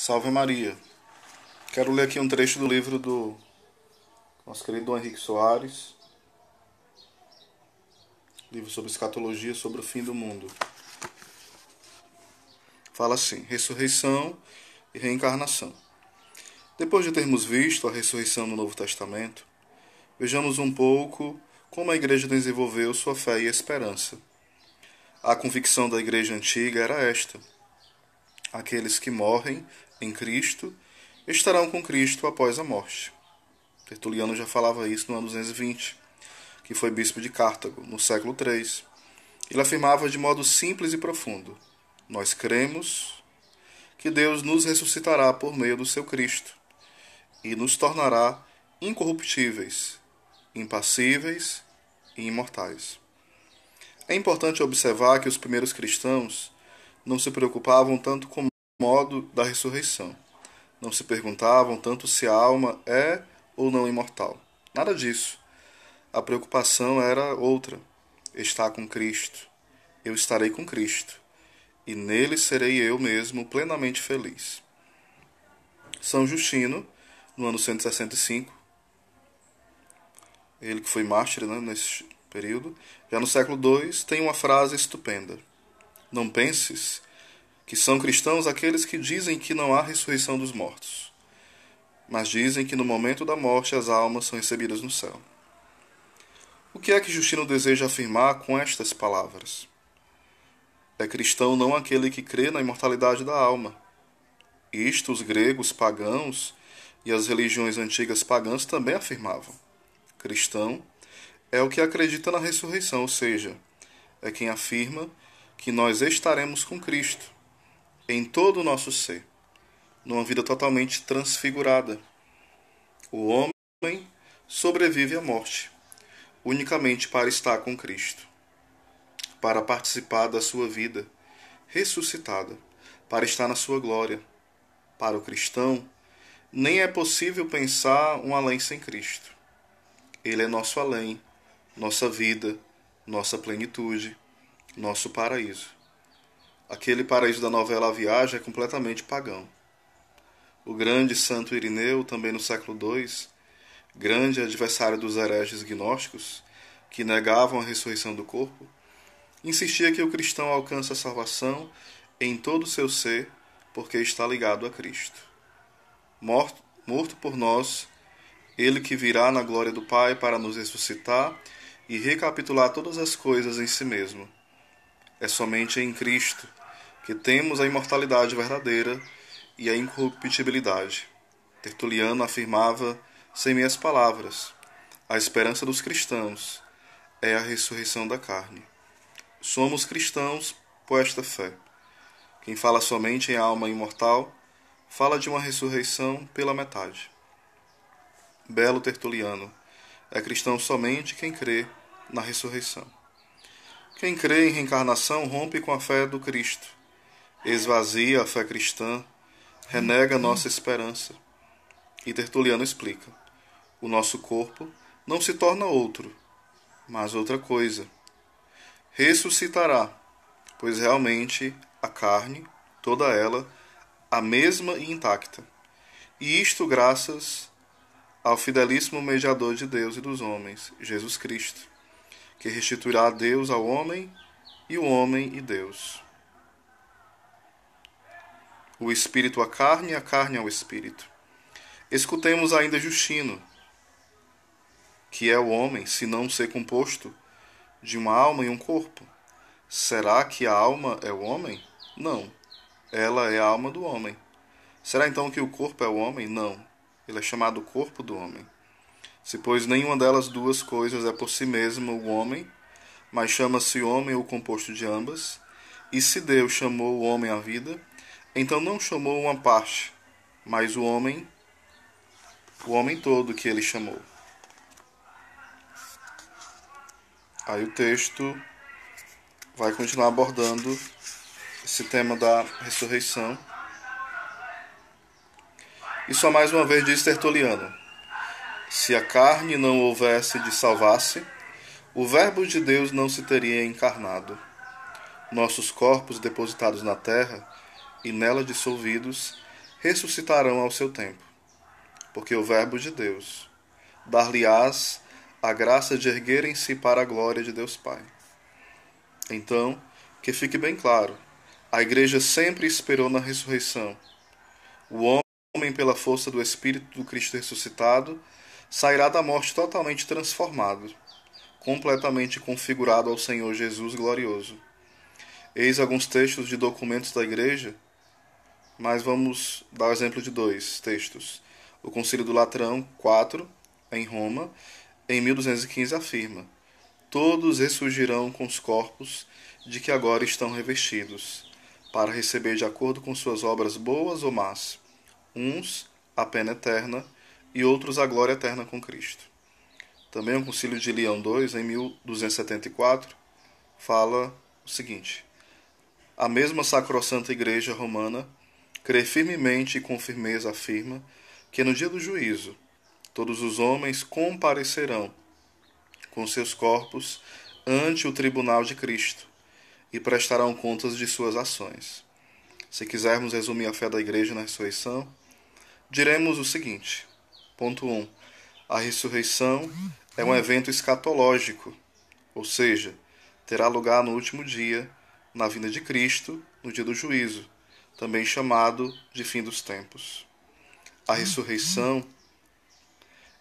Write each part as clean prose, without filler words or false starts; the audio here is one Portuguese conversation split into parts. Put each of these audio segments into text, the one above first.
Salve Maria. Quero ler aqui um trecho do livro do nosso querido Dom Henrique Soares, livro sobre escatologia, sobre o fim do mundo. Fala assim: ressurreição e reencarnação. Depois de termos visto a ressurreição no Novo Testamento, vejamos um pouco como a Igreja desenvolveu sua fé e esperança. A convicção da Igreja antiga era esta: aqueles que morrem em Cristo estarão com Cristo após a morte. Tertuliano já falava isso no ano 220, que foi bispo de Cartago, no século III. Ele afirmava de modo simples e profundo: nós cremos que Deus nos ressuscitará por meio do seu Cristo e nos tornará incorruptíveis, impassíveis e imortais. É importante observar que os primeiros cristãos não se preocupavam tanto com o modo da ressurreição. Não se perguntavam tanto se a alma é ou não imortal. Nada disso. A preocupação era outra: estar com Cristo. Eu estarei com Cristo, e nele serei eu mesmo plenamente feliz. São Justino, no ano 165, ele que foi mártir, nesse período, já no século II, tem uma frase estupenda: não penses que são cristãos aqueles que dizem que não há ressurreição dos mortos, mas dizem que no momento da morte as almas são recebidas no céu. O que é que Justino deseja afirmar com estas palavras? É cristão não aquele que crê na imortalidade da alma. Isto os gregos pagãos e as religiões antigas pagãs também afirmavam. Cristão é o que acredita na ressurreição, ou seja, é quem afirma que nós estaremos com Cristo em todo o nosso ser, numa vida totalmente transfigurada. O homem sobrevive à morte, unicamente para estar com Cristo, para participar da sua vida ressuscitada, para estar na sua glória. Para o cristão, nem é possível pensar um além sem Cristo. Ele é nosso além, nossa vida, nossa plenitude, nosso paraíso. Aquele paraíso da novela A Viagem é completamente pagão. O grande santo Irineu, também no século II, grande adversário dos hereges gnósticos, que negavam a ressurreição do corpo, insistia que o cristão alcança a salvação em todo o seu ser porque está ligado a Cristo. Morto por nós, ele que virá na glória do Pai para nos ressuscitar e recapitular todas as coisas em si mesmo. É somente em Cristo que temos a imortalidade verdadeira e a incorruptibilidade. Tertuliano afirmava, sem meias palavras: a esperança dos cristãos é a ressurreição da carne. Somos cristãos por esta fé. Quem fala somente em alma imortal, fala de uma ressurreição pela metade. Belo Tertuliano: é cristão somente quem crê na ressurreição. Quem crê em reencarnação rompe com a fé do Cristo, esvazia a fé cristã, renega nossa esperança. E Tertuliano explica: o nosso corpo não se torna outro, mas outra coisa. Ressuscitará, pois realmente a carne, toda ela, a mesma e intacta. E isto graças ao fidelíssimo mediador de Deus e dos homens, Jesus Cristo, que restituirá Deus ao homem e o homem e Deus. O espírito à carne e a carne ao espírito. Escutemos ainda Justino: que é o homem, se não um ser composto de uma alma e um corpo? Será que a alma é o homem? Não. Ela é a alma do homem. Será então que o corpo é o homem? Não. Ele é chamado corpo do homem. Se, pois, nenhuma delas duas coisas é por si mesma o homem, mas chama-se homem o composto de ambas, e se Deus chamou o homem à vida, então não chamou uma parte, mas o homem todo que ele chamou. Aí o texto vai continuar abordando esse tema da ressurreição. E só mais uma vez diz Tertuliano: se a carne não houvesse de salvar-se, o Verbo de Deus não se teria encarnado. Nossos corpos depositados na terra e nela dissolvidos ressuscitarão ao seu tempo, porque o Verbo de Deus dar-lhe-ás a graça de erguerem-se para a glória de Deus Pai. Então, que fique bem claro, a Igreja sempre esperou na ressurreição. O homem, pela força do Espírito do Cristo ressuscitado, sairá da morte totalmente transformado, completamente configurado ao Senhor Jesus glorioso. Eis alguns textos de documentos da Igreja, mas vamos dar o exemplo de dois textos. O Concílio do Latrão IV, em Roma, em 1215 afirma: todos ressurgirão com os corpos de que agora estão revestidos, para receber de acordo com suas obras boas ou más, uns a pena eterna e outros a glória eterna com Cristo. Também o Concílio de Leão II, em 1274, fala o seguinte: a mesma sacrossanta Igreja Romana crê firmemente e com firmeza afirma que no dia do juízo todos os homens comparecerão com seus corpos ante o tribunal de Cristo e prestarão contas de suas ações. Se quisermos resumir a fé da Igreja na ressurreição, diremos o seguinte: ponto 1. A ressurreição é um evento escatológico, ou seja, terá lugar no último dia, na vinda de Cristo, no dia do juízo, também chamado de fim dos tempos. A ressurreição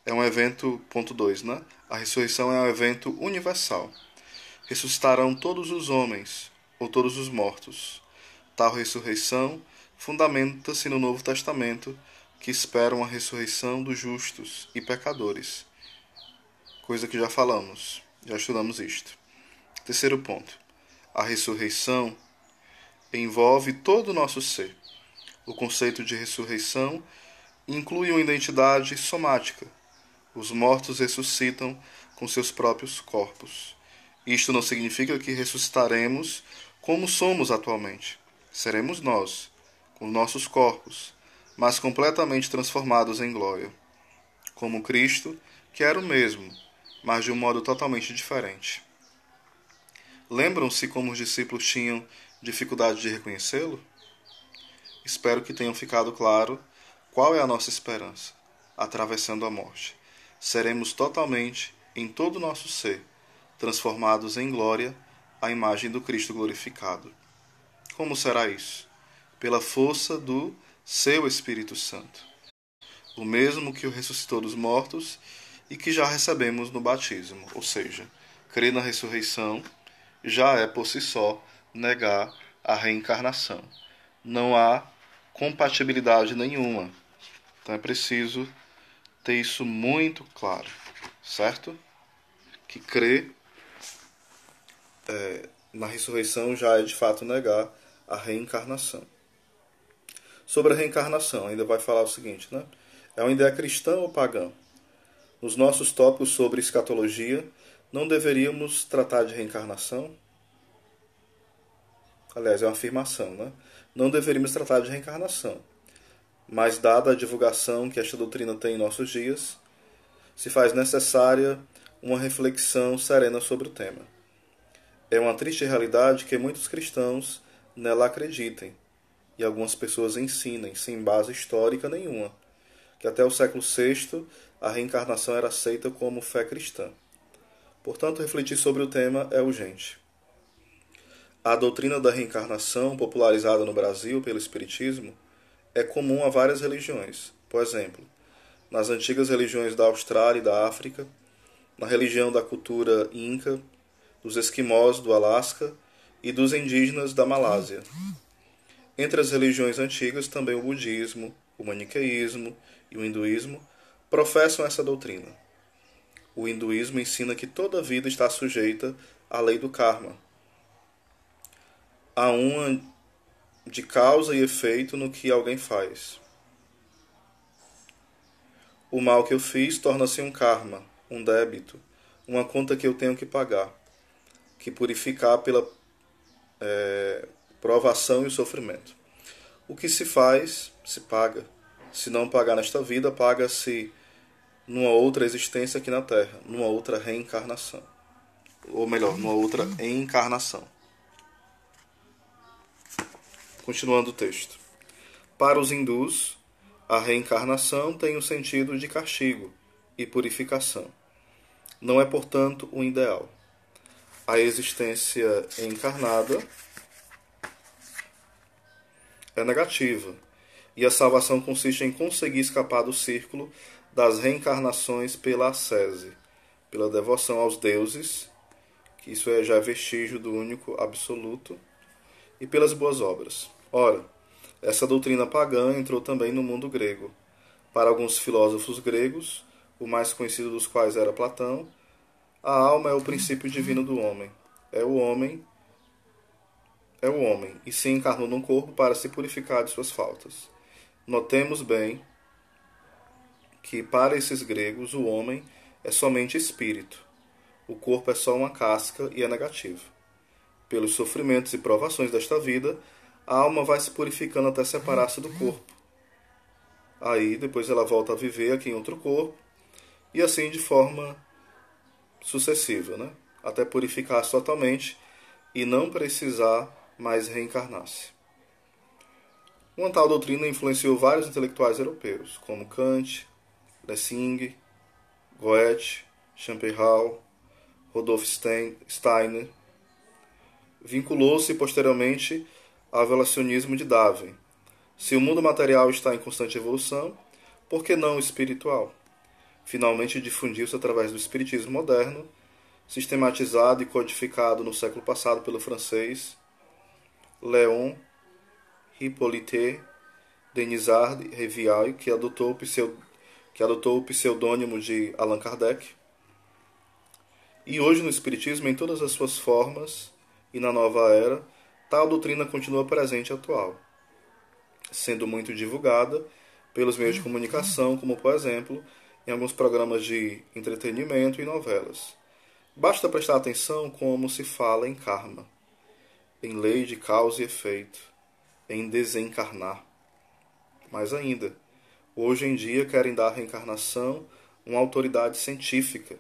é um evento, ponto 2, né? A ressurreição é um evento universal. Ressuscitarão todos os homens, ou todos os mortos. Tal ressurreição fundamenta-se no Novo Testamento, que esperam a ressurreição dos justos e pecadores. Coisa que já falamos, já estudamos isto. Terceiro ponto. A ressurreição envolve todo o nosso ser. O conceito de ressurreição inclui uma identidade somática. Os mortos ressuscitam com seus próprios corpos. Isto não significa que ressuscitaremos como somos atualmente. Seremos nós, com nossos corpos, mas completamente transformados em glória. Como Cristo, que era o mesmo, mas de um modo totalmente diferente. Lembram-se como os discípulos tinham dificuldade de reconhecê-lo? Espero que tenham ficado claro qual é a nossa esperança, atravessando a morte. Seremos totalmente, em todo o nosso ser, transformados em glória à imagem do Cristo glorificado. Como será isso? Pela força do seu Espírito Santo, o mesmo que o ressuscitou dos mortos e que já recebemos no batismo, ou seja, crer na ressurreição já é por si só negar a reencarnação. Não há compatibilidade nenhuma. Então é preciso ter isso muito claro, certo? Que crer na ressurreição já é de fato negar a reencarnação. Sobre a reencarnação, ainda vai falar o seguinte, né? É uma ideia cristã ou pagã? Nos nossos tópicos sobre escatologia, não deveríamos tratar de reencarnação? Aliás, é uma afirmação, né? Não deveríamos tratar de reencarnação. Mas, dada a divulgação que esta doutrina tem em nossos dias, se faz necessária uma reflexão serena sobre o tema. É uma triste realidade que muitos cristãos nela acreditem, e algumas pessoas ensinem, sem base histórica nenhuma, que até o século VI a reencarnação era aceita como fé cristã. Portanto, refletir sobre o tema é urgente. A doutrina da reencarnação, popularizada no Brasil pelo Espiritismo, é comum a várias religiões. Por exemplo, nas antigas religiões da Austrália e da África, na religião da cultura Inca, dos esquimós do Alasca e dos indígenas da Malásia. Entre as religiões antigas, também o budismo, o maniqueísmo e o hinduísmo professam essa doutrina. O hinduísmo ensina que toda vida está sujeita à lei do karma. Há uma de causa e efeito no que alguém faz. O mal que eu fiz torna-se um karma, um débito, uma conta que eu tenho que pagar, que purificar pela provação e o sofrimento. O que se faz, se paga. Se não pagar nesta vida, paga-se numa outra existência aqui na Terra, numa outra reencarnação. Ou melhor, numa outra encarnação. Continuando o texto. Para os hindus, a reencarnação tem o sentido de castigo e purificação. Não é, portanto, um ideal. A existência encarnada é negativa, e a salvação consiste em conseguir escapar do círculo das reencarnações pela ascese, pela devoção aos deuses, que isso já é vestígio do único absoluto, e pelas boas obras. Ora, essa doutrina pagã entrou também no mundo grego. Para alguns filósofos gregos, o mais conhecido dos quais era Platão, a alma é o princípio divino do homem. É o homem, e se encarnou num corpo para se purificar de suas faltas. Notemos bem que para esses gregos o homem é somente espírito. O corpo é só uma casca e é negativo. Pelos sofrimentos e provações desta vida, a alma vai se purificando até separar-se do corpo. Aí, depois ela volta a viver aqui em outro corpo, e assim de forma sucessiva, né? Até purificar-se totalmente e não precisar mais reencarnar-se. Uma tal doutrina influenciou vários intelectuais europeus, como Kant, Lessing, Goethe, Schopenhauer, Rudolf Steiner. Vinculou-se posteriormente ao evolucionismo de Darwin. Se o mundo material está em constante evolução, por que não o espiritual? Finalmente difundiu-se através do espiritismo moderno, sistematizado e codificado no século passado pelo francês Léon Hippolyte Denisard Rivière, que adotou o pseudônimo de Allan Kardec. E hoje no espiritismo, em todas as suas formas e na nova era, tal doutrina continua presente e atual, sendo muito divulgada pelos meios de comunicação, como por exemplo, em alguns programas de entretenimento e novelas. Basta prestar atenção como se fala em karma, em lei de causa e efeito, em desencarnar. Mais ainda, hoje em dia querem dar à reencarnação uma autoridade científica,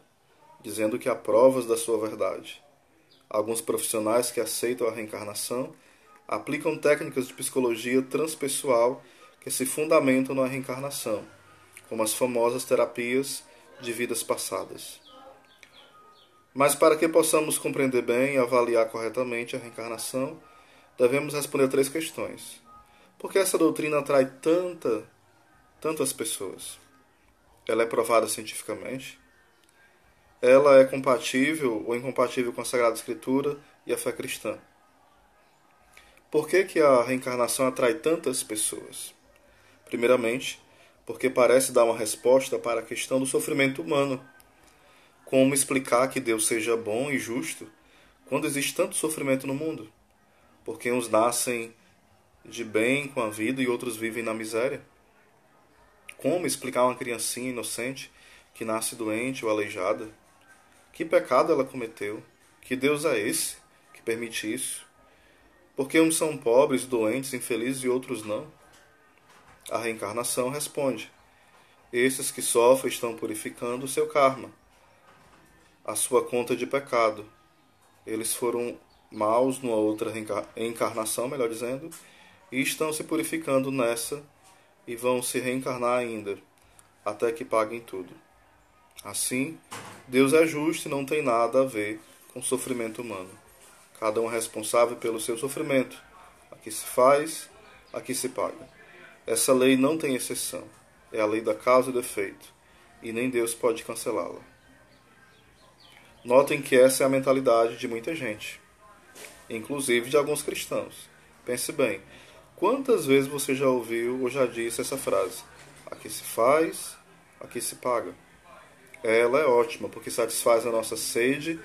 dizendo que há provas da sua verdade. Alguns profissionais que aceitam a reencarnação aplicam técnicas de psicologia transpessoal que se fundamentam na reencarnação, como as famosas terapias de vidas passadas. Mas para que possamos compreender bem e avaliar corretamente a reencarnação, devemos responder 3 questões. Por que essa doutrina atrai tantas pessoas? Ela é provada cientificamente? Ela é compatível ou incompatível com a Sagrada Escritura e a fé cristã? Por que a reencarnação atrai tantas pessoas? Primeiramente, porque parece dar uma resposta para a questão do sofrimento humano. Como explicar que Deus seja bom e justo quando existe tanto sofrimento no mundo? Porque uns nascem de bem com a vida e outros vivem na miséria? Como explicar uma criancinha inocente que nasce doente ou aleijada? Que pecado ela cometeu? Que Deus é esse que permite isso? Porque uns são pobres, doentes, infelizes e outros não? A reencarnação responde: esses que sofrem estão purificando o seu karma, a sua conta de pecado. Eles foram maus numa outra encarnação, melhor dizendo, e estão se purificando nessa e vão se reencarnar ainda, até que paguem tudo. Assim, Deus é justo e não tem nada a ver com o sofrimento humano. Cada um é responsável pelo seu sofrimento. Aqui se faz, aqui se paga. Essa lei não tem exceção. É a lei da causa e do efeito, e nem Deus pode cancelá-la. Notem que essa é a mentalidade de muita gente, inclusive de alguns cristãos. Pense bem, quantas vezes você já ouviu ou já disse essa frase? Aqui se faz, aqui se paga. Ela é ótima, porque satisfaz a nossa sede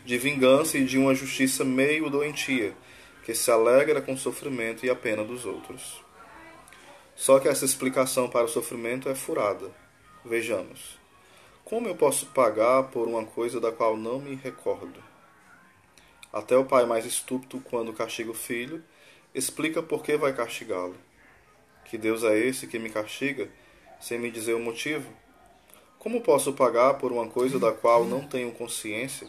de vingança e de uma justiça meio doentia, que se alegra com o sofrimento e a pena dos outros. Só que essa explicação para o sofrimento é furada. Vejamos. Como eu posso pagar por uma coisa da qual não me recordo? Até o pai mais estúpido, quando castiga o filho, explica por que vai castigá-lo. Que Deus é esse que me castiga, sem me dizer o motivo? Como posso pagar por uma coisa da qual não tenho consciência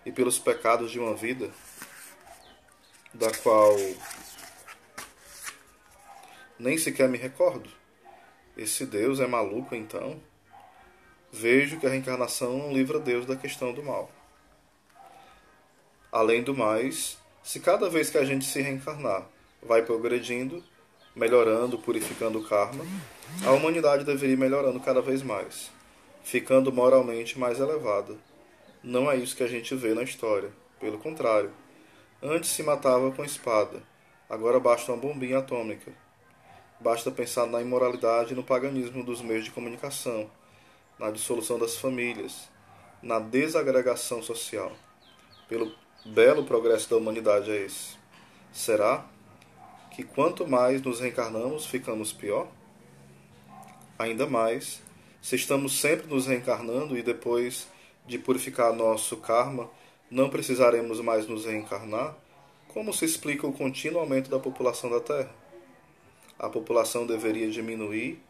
e pelos pecados de uma vida Nem sequer me recordo. Esse Deus é maluco, então? Vejo que a reencarnação não livra Deus da questão do mal. Além do mais, se cada vez que a gente se reencarnar vai progredindo, melhorando, purificando o karma, a humanidade deveria ir melhorando cada vez mais, ficando moralmente mais elevada. Não é isso que a gente vê na história. Pelo contrário, antes se matava com espada, agora basta uma bombinha atômica. Basta pensar na imoralidade e no paganismo dos meios de comunicação, na dissolução das famílias, na desagregação social. Pelo belo progresso da humanidade é esse. Será que quanto mais nos reencarnamos, ficamos pior? Ainda mais, se estamos sempre nos reencarnando e depois de purificar nosso karma, não precisaremos mais nos reencarnar, como se explica o contínuo aumento da população da Terra? A população deveria diminuir,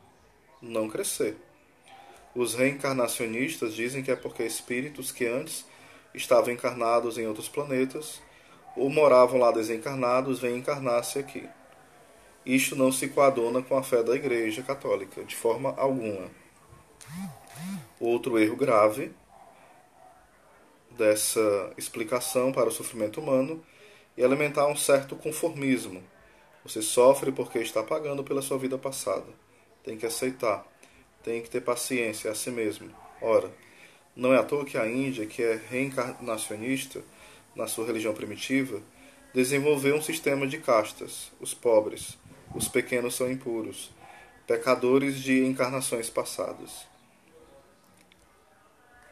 não crescer. Os reencarnacionistas dizem que é porque espíritos que antes estavam encarnados em outros planetas ou moravam lá desencarnados vêm encarnar-se aqui. Isto não se coaduna com a fé da Igreja Católica, de forma alguma. Outro erro grave dessa explicação para o sofrimento humano é alimentar um certo conformismo. Você sofre porque está pagando pela sua vida passada. Tem que aceitar. Tem que ter paciência a si mesmo. Ora, não é à toa que a Índia, que é reencarnacionista na sua religião primitiva, desenvolveu um sistema de castas. Os pobres, os pequenos são impuros, pecadores de encarnações passadas.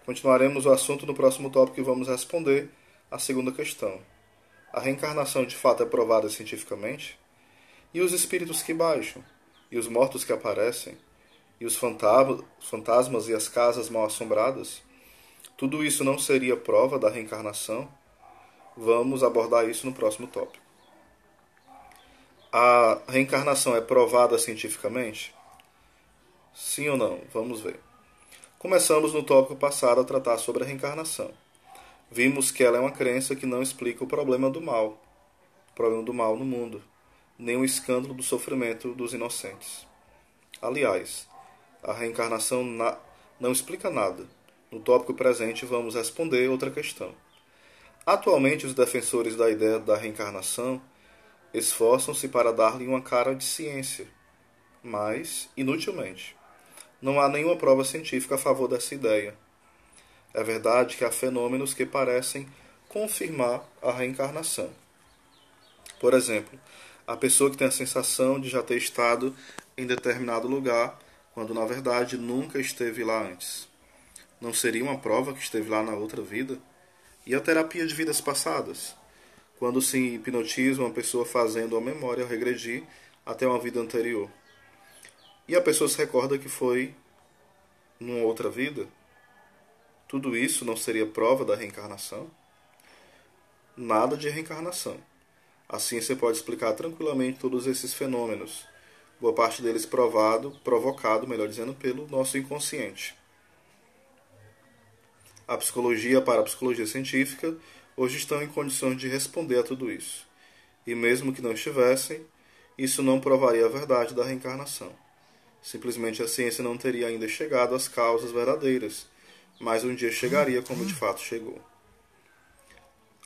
Continuaremos o assunto no próximo tópico e vamos responder a segunda questão. A reencarnação de fato é provada cientificamente? E os espíritos que baixam? E os mortos que aparecem? E os fantasmas e as casas mal assombradas? Tudo isso não seria prova da reencarnação? Vamos abordar isso no próximo tópico. A reencarnação é provada cientificamente? Sim ou não? Vamos ver. Começamos no tópico passado a tratar sobre a reencarnação. Vimos que ela é uma crença que não explica o problema do mal no mundo, nem o escândalo do sofrimento dos inocentes. Aliás, a reencarnação não explica nada. No tópico presente vamos responder outra questão. Atualmente os defensores da ideia da reencarnação esforçam-se para dar-lhe uma cara de ciência, mas inutilmente. Não há nenhuma prova científica a favor dessa ideia. É verdade que há fenômenos que parecem confirmar a reencarnação. Por exemplo, a pessoa que tem a sensação de já ter estado em determinado lugar, quando na verdade nunca esteve lá antes. Não seria uma prova que esteve lá na outra vida? E a terapia de vidas passadas? Quando se hipnotiza uma pessoa fazendo a memória regredir até uma vida anterior. E a pessoa se recorda que foi numa outra vida? Tudo isso não seria prova da reencarnação? Nada de reencarnação. A ciência pode explicar tranquilamente todos esses fenômenos, boa parte deles provocado, melhor dizendo, pelo nosso inconsciente. A psicologia e a parapsicologia científica hoje estão em condições de responder a tudo isso. E mesmo que não estivessem, isso não provaria a verdade da reencarnação. Simplesmente a ciência não teria ainda chegado às causas verdadeiras, mas um dia chegaria como de fato chegou.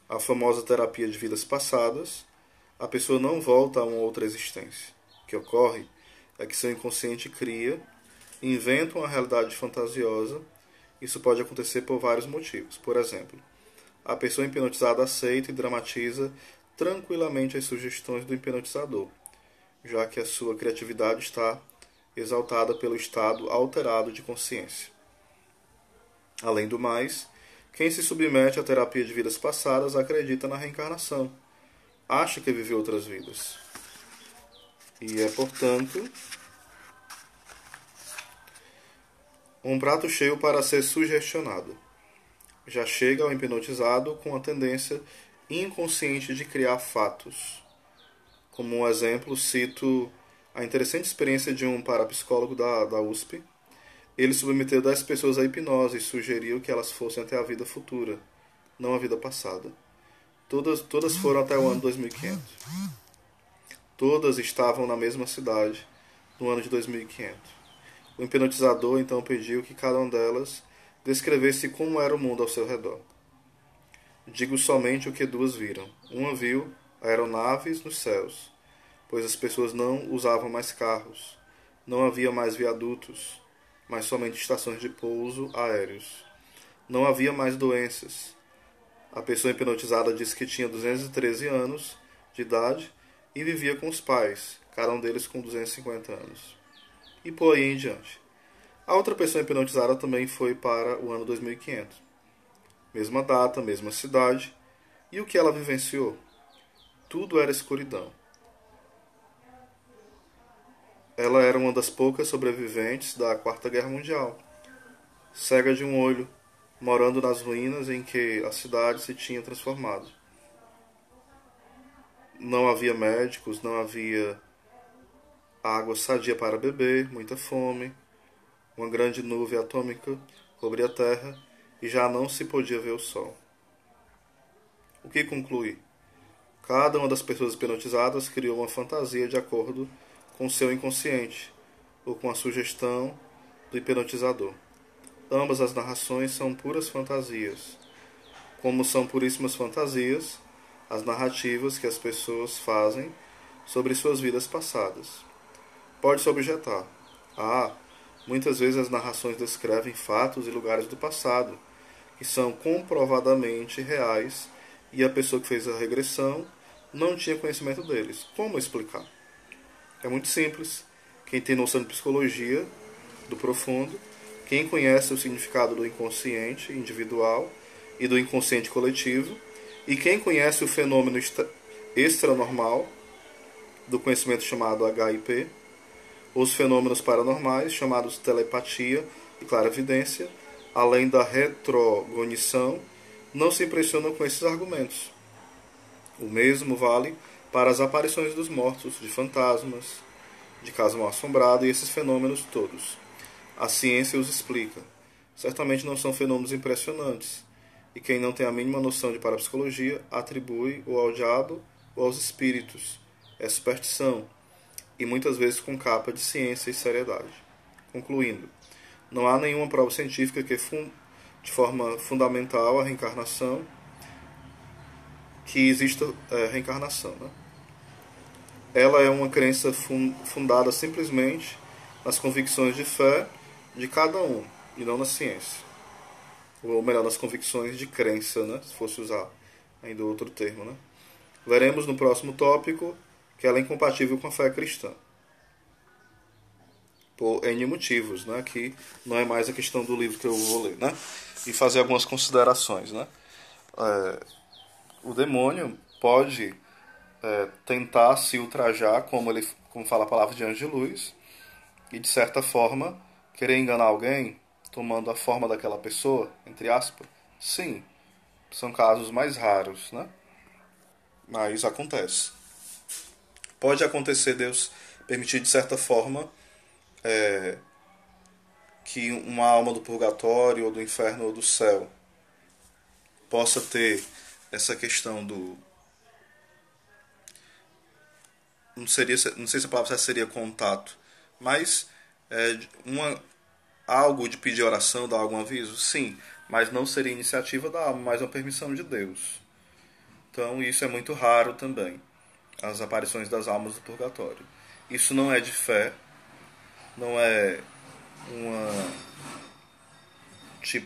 A famosa terapia de vidas passadas, a pessoa não volta a uma outra existência. O que ocorre é que seu inconsciente cria, inventa uma realidade fantasiosa. Isso pode acontecer por vários motivos. Por exemplo, a pessoa hipnotizada aceita e dramatiza tranquilamente as sugestões do hipnotizador, já que a sua criatividade está exaltada pelo estado alterado de consciência. Além do mais, quem se submete à terapia de vidas passadas acredita na reencarnação, acha que viveu outras vidas. E é, portanto, um prato cheio para ser sugestionado. Já chega ao hipnotizado com a tendência inconsciente de criar fatos. Como um exemplo, cito a interessante experiência de um parapsicólogo da USP. Ele submeteu 10 pessoas à hipnose e sugeriu que elas fossem até a vida futura, não a vida passada. Todas foram até o ano 2500. Todas estavam na mesma cidade, no ano de 2500. O hipnotizador então pediu que cada uma delas descrevesse como era o mundo ao seu redor. Digo somente o que duas viram. Uma viu aeronaves nos céus, pois as pessoas não usavam mais carros. Não havia mais viadutos, mas somente estações de pouso aéreos. Não havia mais doenças. A pessoa hipnotizada disse que tinha 213 anos de idade e vivia com os pais, cada um deles com 250 anos. E por aí em diante. A outra pessoa hipnotizada também foi para o ano 2500. Mesma data, mesma cidade. E o que ela vivenciou? Tudo era escuridão. Ela era uma das poucas sobreviventes da Quarta Guerra Mundial, cega de um olho, morando nas ruínas em que a cidade se tinha transformado. Não havia médicos, não havia água sadia para beber, muita fome, uma grande nuvem atômica cobria a terra e já não se podia ver o sol. O que conclui? Cada uma das pessoas hipnotizadas criou uma fantasia de acordo com seu inconsciente ou com a sugestão do hipnotizador. Ambas as narrações são puras fantasias. Como são puríssimas fantasias, as narrativas que as pessoas fazem sobre suas vidas passadas. Pode-se objetar. Muitas vezes as narrações descrevem fatos e lugares do passado, que são comprovadamente reais, e a pessoa que fez a regressão não tinha conhecimento deles. Como explicar? É muito simples. Quem tem noção de psicologia, do profundo, quem conhece o significado do inconsciente individual e do inconsciente coletivo, e quem conhece o fenômeno extranormal, do conhecimento chamado HIP, os fenômenos paranormais, chamados telepatia e clarividência, além da retrogonição, não se impressionam com esses argumentos. O mesmo vale para as aparições dos mortos, de fantasmas, de caso mal assombrado e esses fenômenos todos. A ciência os explica. Certamente não são fenômenos impressionantes, e quem não tem a mínima noção de parapsicologia atribui ou ao diabo ou aos espíritos. É superstição, e muitas vezes com capa de ciência e seriedade. Concluindo, não há nenhuma prova científica que, de forma fundamental, a reencarnação, que exista reencarnação. Né? Ela é uma crença fundada simplesmente nas convicções de fé de cada um, e não na ciência. Ou melhor, nas convicções de crença, né? Se fosse usar ainda outro termo. Né? Veremos no próximo tópico que ela é incompatível com a fé cristã. Por N motivos, né? Que não é mais a questão do livro que eu vou ler. Né? E fazer algumas considerações. Né? O demônio pode tentar se ultrajar, como fala a palavra de anjo de luz, e de certa forma querer enganar alguém tomando a forma daquela pessoa, entre aspas. Sim, são casos mais raros, né? Mas acontece. Pode acontecer Deus permitir de certa forma que uma alma do purgatório ou do inferno ou do céu possa ter essa questão do... Não sei se a palavra seria contato, mas algo de pedir oração, dar algum aviso? Sim, mas não seria iniciativa da alma, mas uma permissão de Deus. Então isso é muito raro também, as aparições das almas do purgatório. Isso não é de fé, não é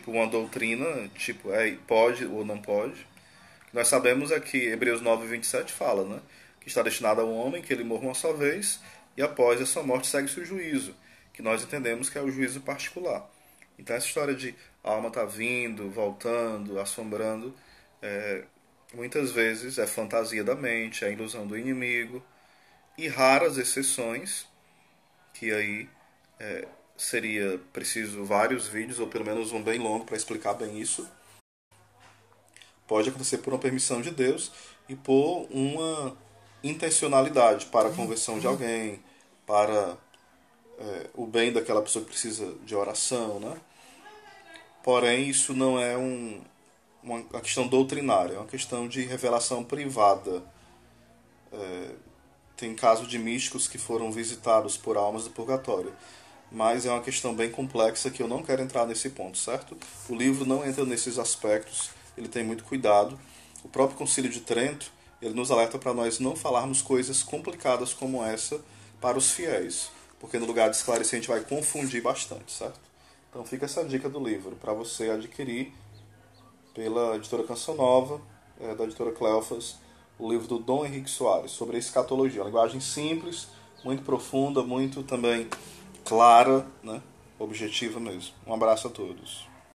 uma doutrina, pode ou não pode. O que nós sabemos é que Hebreus 9:27 fala, né, que está destinado ao homem que ele morra uma só vez e após essa morte segue-se o juízo, que nós entendemos que é o juízo particular. Então essa história de a alma está vindo, voltando, assombrando, muitas vezes é fantasia da mente, é ilusão do inimigo, e raras exceções, que aí seria preciso vários vídeos, ou pelo menos um bem longo para explicar bem isso. Pode acontecer por uma permissão de Deus e por uma intencionalidade para a conversão de alguém, para o bem daquela pessoa que precisa de oração, né? Porém, isso não é uma questão doutrinária, é uma questão de revelação privada. tem caso de místicos que foram visitados por almas do purgatório. Mas é uma questão bem complexa que eu não quero entrar nesse ponto, certo? O livro não entra nesses aspectos, ele tem muito cuidado. O próprio Concílio de Trento, ele nos alerta para nós não falarmos coisas complicadas como essa para os fiéis, porque no lugar de esclarecer a gente vai confundir bastante, certo? Então fica essa dica do livro para você adquirir pela editora Canção Nova, da editora Cleofas, o livro do Dom Henrique Soares, sobre a escatologia. Uma linguagem simples, muito profunda, muito também clara, né? Objetiva mesmo. Um abraço a todos.